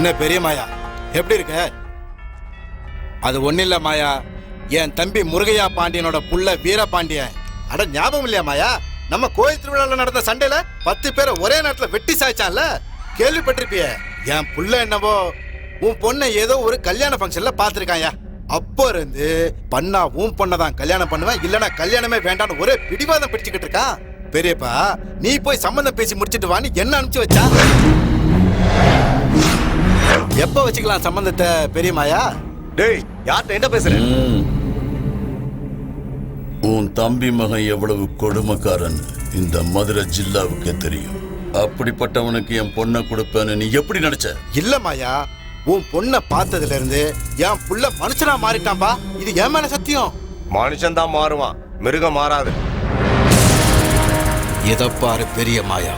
என்ன பெரிய மாயா, எப்படி இருக்க? அது ஒண்ணு இல்ல மாயா, என் தம்பி முருகையா பாண்டியனோட புள்ள வீரபாண்டியன். அட ஞாபகம் இல்லையா மாயா, நம்ம கோயில் திருவிழால நடந்த சண்டையில 10 பேரை ஒரே நேரத்துல வெட்டி சாய்ச்சான்ல, கேள்விப்பட்டிருப்பிய. என் புள்ள என்னவோ உன் பொண்ணை ஏதோ ஒரு கல்யாண ஃபங்க்ஷன்ல பாத்துருக்காயா. அப்போ இருந்து பண்ணா உன் பொண்ணதான் கல்யாணம் பண்ணுவேன், இல்லனா கல்யாணமே வேண்டான்னு ஒரே பிடிவாதம் பிடிச்சுக்கிட்டு இருக்கான். பெரியப்பா, நீ போய் சம்பந்தம் பேசி முடிச்சிட்டு வான்னு என்ன அனுப்பிச்சு வச்சா? எப்ப வச்சுக்கலாம் சம்பந்தத்தை பெரிய மாயா? டேய், யார்கிட்ட என்ன பேசுற? உன் தம்பி மகன் எவ்வளவு கொடுமைக்காரன் இந்த மதுரை ஜில்லாவுக்கு தெரியும். அப்படிப்பட்டவனுக்கு என் பொண்ணை கொடுப்பேன்னு நீ எப்படி நினைச்ச? இல்ல மாயா, உன் பொண்ணை பார்த்ததுல இருந்து என் புள்ள மனுஷனா மாறிட்டான்பா. இது என் மேல சத்தியம். மனுஷன் தான் மாறுவான், மிருகம் மாறாது. எதப்பாரு பெரிய மாயா,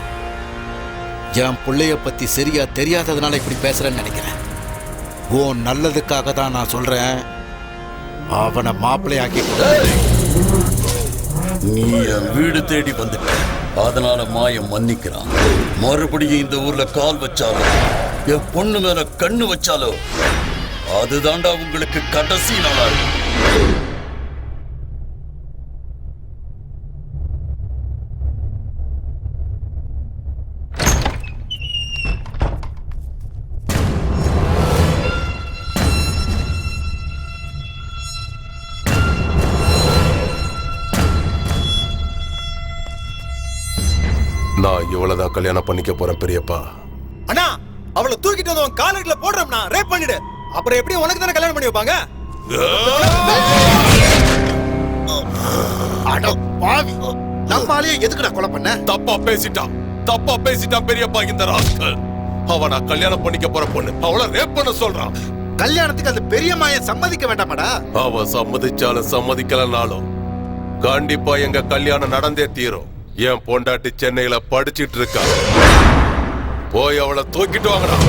என் பிள்ளைய பத்தி சரியா தெரியாததுனால இப்படி பேசுறேன்னு நினைக்கிறேன். உன் நல்லதுக்காக தான் நான் சொல்றேன். அவனை மாப்பிள்ளையாக்கி நீ என் வீடு தேடி வந்துட்ட, அதனால மாயம் மன்னிக்கிறான். மறுபடியும் இந்த ஊர்ல கால் வச்சாலோ என் பொண்ணு மேல கண்ணு வச்சாலோ அதுதான்டா உங்களுக்கு கடைசி நாளா இருக்கும். நான் இவ்வளவுதான் கல்யாணம் பண்ணிக்க போறேன் பெரியப்பா. அண்ணா, அவளை தூக்கிட்டு வந்து உன் காலடியில போடுறோம்னா ரேப் பண்ணிடு. அப்புறம் எப்படி உனக்கு தானே கல்யாணம் பண்ணி வைப்பாங்க? அட பாவி, நம்மாலேயே எதுக்குடா கொலை பண்ண? தப்பா பேசிட்டான் பெரியப்பா இந்த ராஸ்கல். அவன் நான் கல்யாணம் பண்ணிக்க போற பொண்ணு, அவளை ரேப் பண்ண சொல்றான். கல்யாணத்துக்கு அந்த பெரிய மாய சம்மதிக்க வேண்டாமாடா? அவன் சம்மதிச்சாலும் சம்மதிக்கலனாலும் கண்டிப்பா எங்க கல்யாணம் நடந்தே தீரும். என் பொண்டாட்டி சென்னையில படிச்சிட்டு இருக்கா, போய் அவளை தூக்கிட்டு வாங்கடா.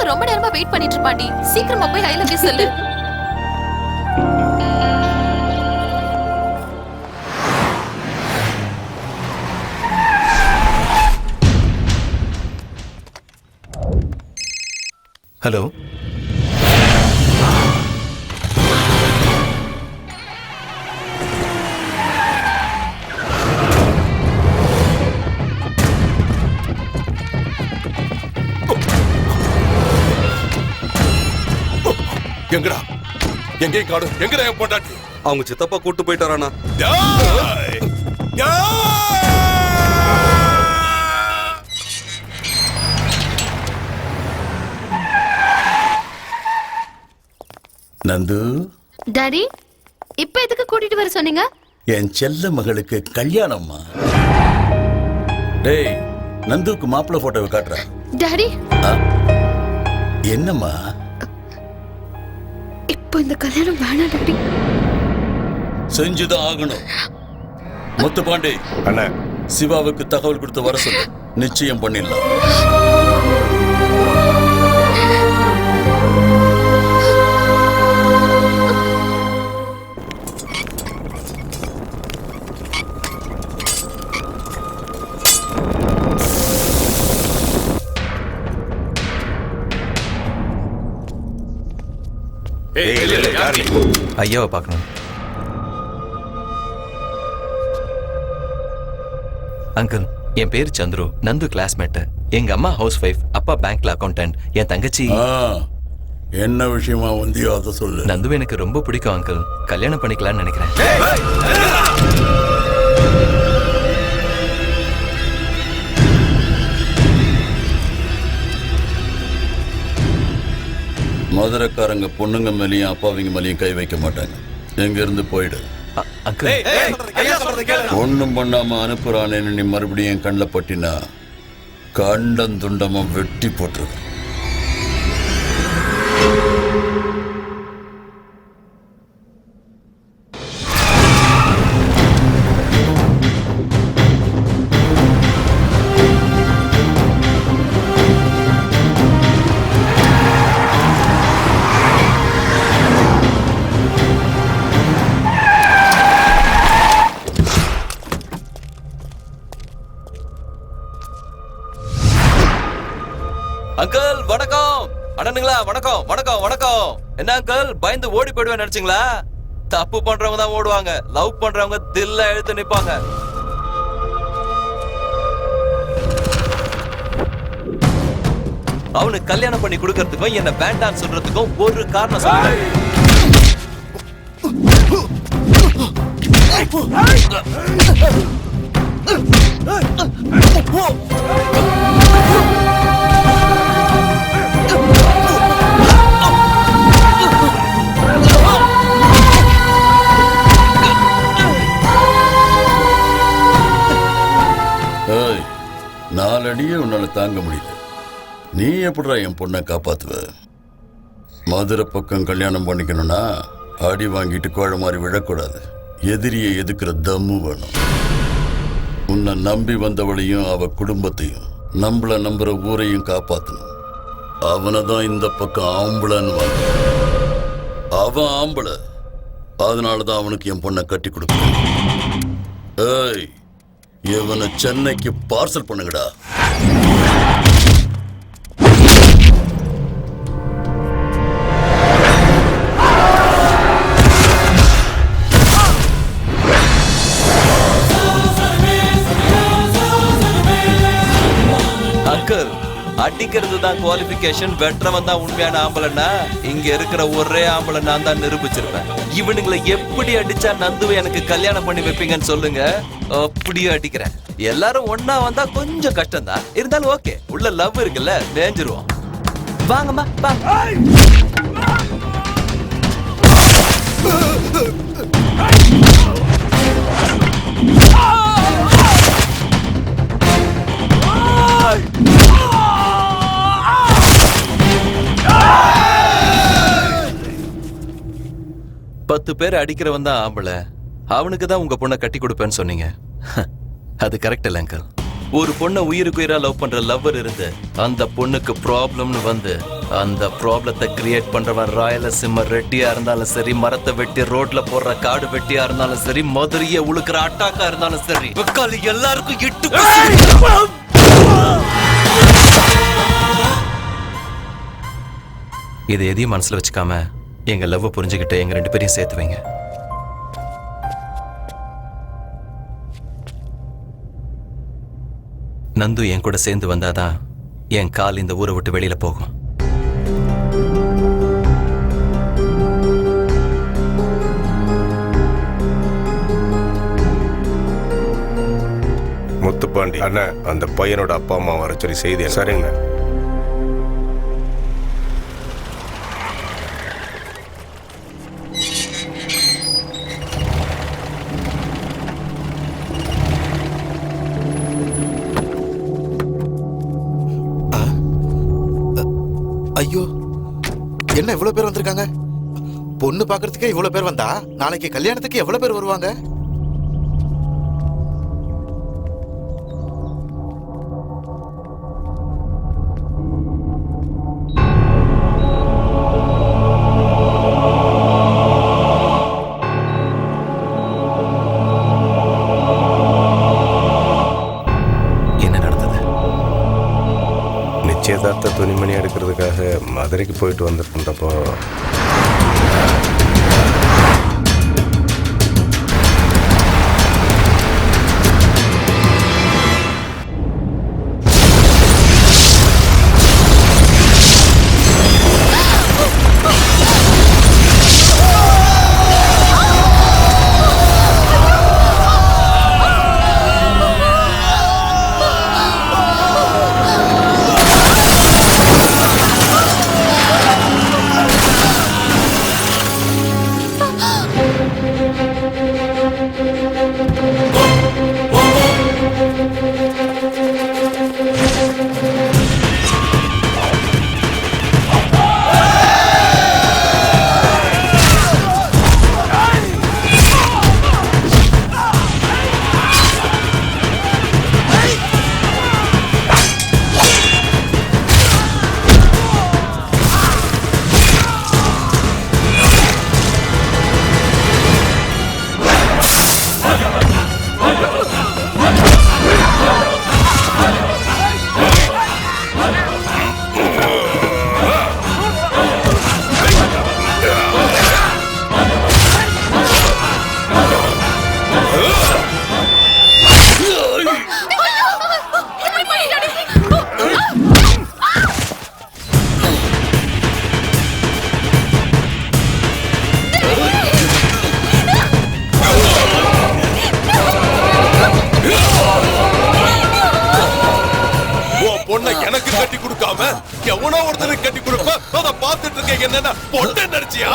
ரொம்ப நேரமா வெயிட் பண்ணிட்டு இருப்பாண்டி, சீக்கிரமா போய் ஐ லவ் யூ சொல்லு. ஹலோ, எங்கடா? எங்கேயும் காடு. எங்கடா என் பொண்டாட்டி? அவங்க சித்தப்பா கூட்டு போயிட்டாரானா? நந்து, டாடி, இப்ப எதுக்கு கூட்டிட்டு வர சொன்னீங்க? என் செல்ல மகளுக்கு கல்யாணம்மா. டேய், நந்துக்கு மாப்பிள்ளை போட்டோவை காட்டுற. டாடி, என்னம்மா? இப்போ இந்த கல்யாணம் வேணாம் டாடி. செஞ்சுதான் ஆகணும். முத்துப்பாண்டி அண்ணா, சிவாவுக்கு தகவல் கொடுத்து வர சொல்லு, நிச்சயம் பண்ணிடலாம். ஐயாவை பார்க்கணும். அங்கிள், என் பேர் சந்துரு, நந்து கிளாஸ்மேட். எங்க அம்மா ஹவுஸ் வைஃப், அப்பா பேங்க்ல அக்கௌண்டன்ட். என் தங்கச்சி. என்ன விஷயமா வந்தியோ அதை சொல்லு. நந்து எனக்கு ரொம்ப பிடிக்கும் அங்கிள், கல்யாணம் பண்ணிக்கலாம்னு நினைக்கிறேன். மதுரைக்காரங்க பொண்ணுங்க மேலேயும் அப்பாவிங்க மேலேயும் கை வைக்க மாட்டாங்க. எங்க இருந்து போயிடு. அங்கிள், ஒண்ணும் பண்ணாம அனுப்புறானேன்னு நீ மறுபடியும் என் கண்ணில் பட்டினா கண்டந்துண்டமா வெட்டி போட்டுருவேன். அங்கிள் வணக்கம். அண்ணனுங்களா வணக்கம் வணக்கம் வணக்கம். என்ன அங்கிள் பயந்து ஓடி போயிடுவேன் நினைச்சீங்களா? தப்பு பண்றவங்க தான் ஓடுவாங்க, லவ் பண்றவங்க தில்ல எழுத்து நிப்பாங்க. அவனுக்கு கல்யாணம் பண்ணி கொடுக்கறதுக்கும் என்ன வேண்டான்னு சொல்றதுக்கும் ஒரு காரணம் சொல்றேன். நாலடியே உன்னால தாங்க முடியல. நீ எப்படிடா என் பொண்ணை காப்பாத்துவ? மதுரை பக்கம் கல்யாணம் பண்ணிக்கணும்னா அடி வாங்கிட்டு கோழை மாதிரி விழக்கூடாது. எதிரியை எதுக்குற தம்மு வேணும். உன்னை நம்பி வந்தவளையும் அவ குடும்பத்தையும் நம்மள நம்புற ஊரையும் காப்பாத்தணும். அவனை தான் இந்த பக்கம் ஆம்பளன்னு வாங்க. அவன் ஆம்பளை, அதனாலதான் அவனுக்கு என் பொண்ணை கட்டி கொடுக்கணும். ஏய், இவனை சென்னைக்கு பார்சல் பண்ணுங்கடா. அங்கிள், அடிக்கிறது தான் குவாலிஃபிகேஷன், வெற்றவன் தான் உண்மையான ஆம்பளைன்னா இங்க இருக்கிற ஒரே ஆம்பளை நான் தான் நிரூபிச்சிருப்பேன். இவனுங்களை எப்படி அடிச்சா நந்துவை எனக்கு கல்யாணம் பண்ணி வைப்பீங்கன்னு சொல்லுங்க, அப்படியே அடிக்கிறேன். எல்லாரும் ஒன்னா வந்தா கொஞ்சம் கஷ்டம் தான், இருந்தாலும் ஓகே. உள்ள லவ் இருக்குல்ல, மேஞ்சிருவோம். வாங்கம்மா வாங்க. பத்து பேர் அடிக்கிறவன் தான் ஆம்பளை, அவனுக்கு தான் உங்க பொண்ணை கட்டி கொடுப்பேன்னு சொன்னீங்க. அது கரெக்ட் இல்ல அங்கிள்? ஒரு பொண்ணை உயிருக்கு உயிரா லவ் பண்ற லவ்வர் இருந்து அந்த பொண்ணுக்கு ப்ராப்ளம்னு வந்து அந்த ப்ராப்ளத்தை கிரியேட் பண்றவன் ராயலசீம ரெட்டியா இருந்தாலும் சரி, மரத்தை வெட்டி ரோட்ல போடுற காடு வெட்டியா இருந்தாலும் சரி, மதுரைய உழுக்கிற அட்டாக்கா இருந்தாலும் சரி, எல்லாருக்கும் இட்டு இது எதையும் மனசுல வச்சுக்காம எங்க லவ் புரிஞ்சுக்கிட்டு எங்க ரெண்டு பேரையும் சேர்த்து வைங்க. நந்து என் கூட சேர்ந்து வந்தாதான் என் கால் இந்த ஊரை விட்டு வெளியில போகும். முத்துப்பாண்டி அண்ணா, அந்த பையனோட அப்பா அம்மா வர சொல்லி செய்தி. சரிங்க. ஐயோ, என்ன இவ்வளவு பேர் வந்திருக்காங்க? பொண்ணு பாக்குறதுக்கே இவ்வளவு பேர் வந்தா நாளைக்கு கல்யாணத்துக்கு எவ்வளவு பேர் வருவாங்க? நிச்சயதார்த்த துணிமணி எடுக்கிறதுக்காக மதுரைக்கு போயிட்டு வந்துருந்தப்போ எவனோ ஒருத்தருக்கு கட்டி கொடுப்ப அதை பார்த்துட்டு இருக்கீங்க. என்னன்னா பொண்ணு நடிச்சியா?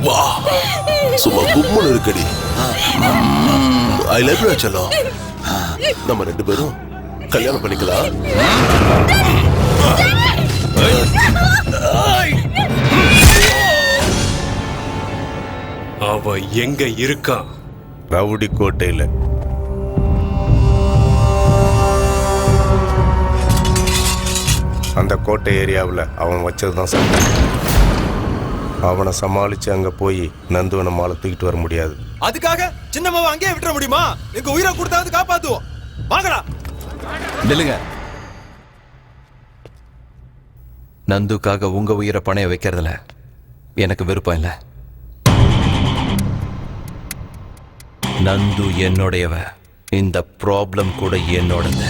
வா, சும்மா கும்முன்னு இருக்கடி. ஐ லவ் யூ செல்லம். நம்ம 2 பேரும் கல்யாணம் பண்ணிக்கலாம். அவ எங்க இருக்கா? ரவுடி கோட்டையில. அந்த கோட்டை ஏரியாவில் அவன் வச்சதுதான் சண்டை. அவனை சமாளிச்சு அங்க போய் நந்துவனை மாலை தூக்கிட்டு வர முடியாது. அதுக்காக சின்னம்மாவை அங்கேயே விட்டுற முடியுமா? எங்க உயிரை கொடுத்தாவது காப்பாத்துவோம். வாங்கடா. நில்லுங்க. நந்துக்காக உங்க உயிரை பணைய வைக்கிறதுல எனக்கு விருப்பம் இல்லை. நந்து என்னுடையவ. இந்த ப்ராப்ளம் கூட என்னோடது.